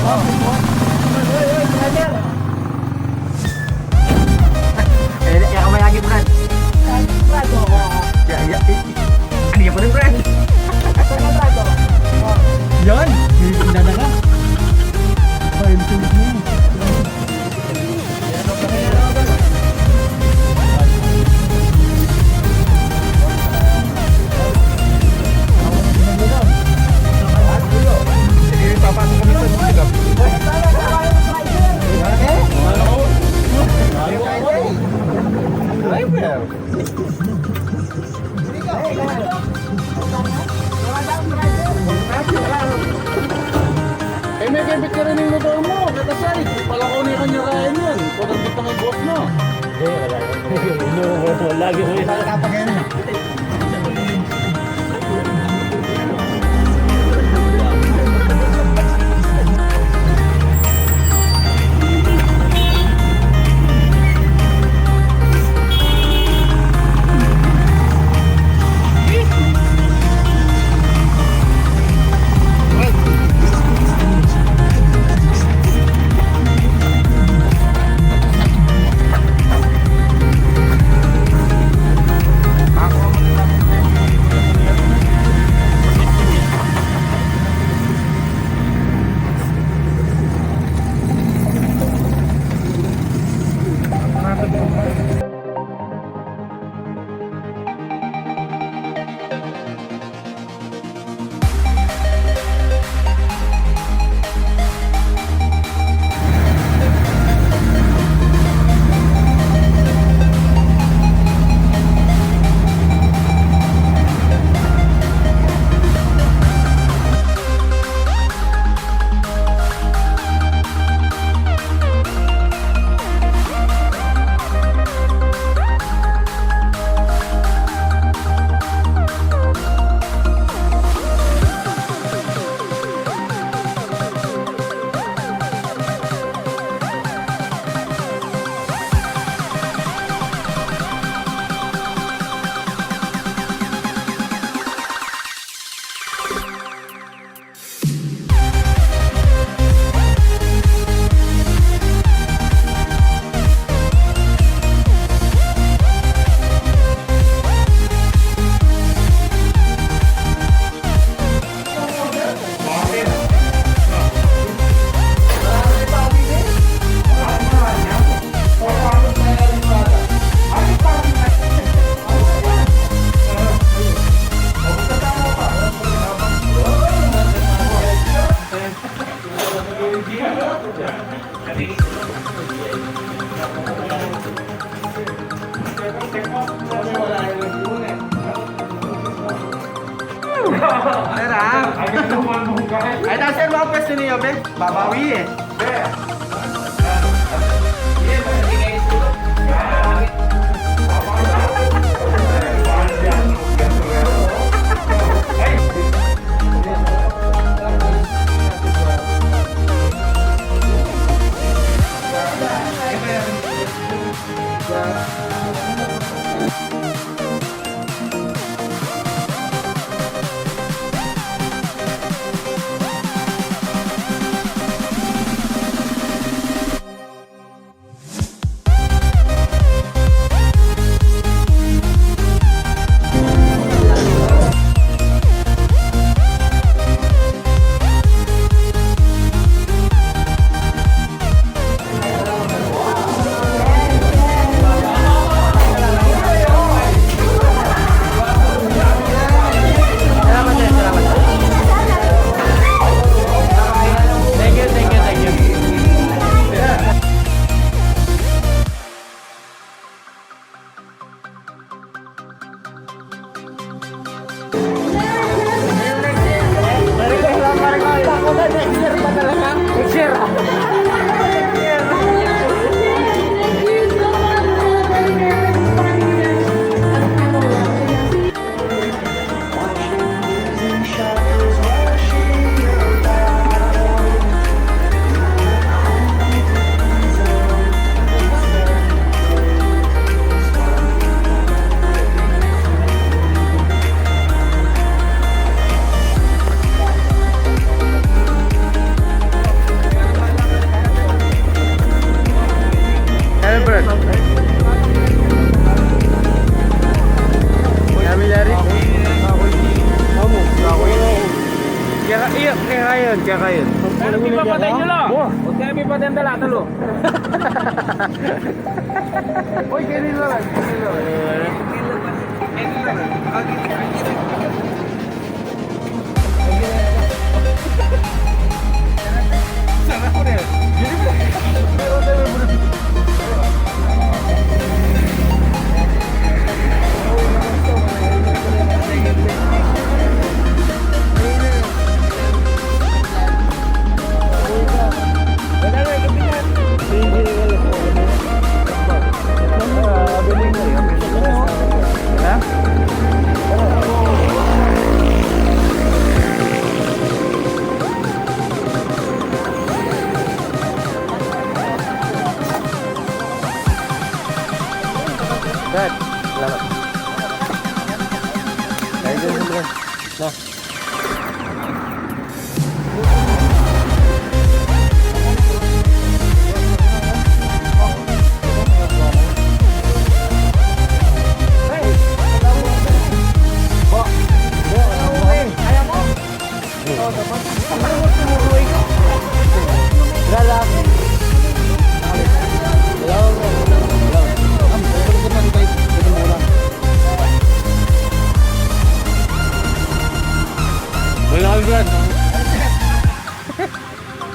Kaya kamayagi, Brad. Ano yan pa rin, Brad? Yan! Dada ka. Ay, tulog mo. Papasok kami sa sigap. Eh, may kibit ka rin yung motor mo. Katasay. Palakaw na yung kanya kain yan. Kung nagbit na kay boss mo. Lagi ko yung Kapag yan. Ay, sir, mga pwesto niyo, be? Babawi eh. Pero di pa patay nyo lang. Huwag kayo may patay ang dala-talo. Uy, ganyan lang. Sana ko rin. Brad, salamat. Kaya din sa Brad. Na.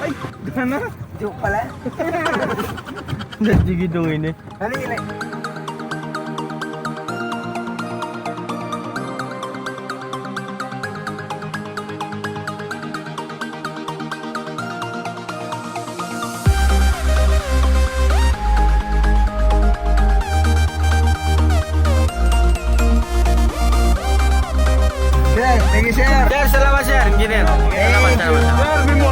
Ay, gana? Joke pala. Nagigidungin eh. Ano yun? Sir, thank you sir. Sir, salamat sir. Engineer. Salamat. Sir, may mo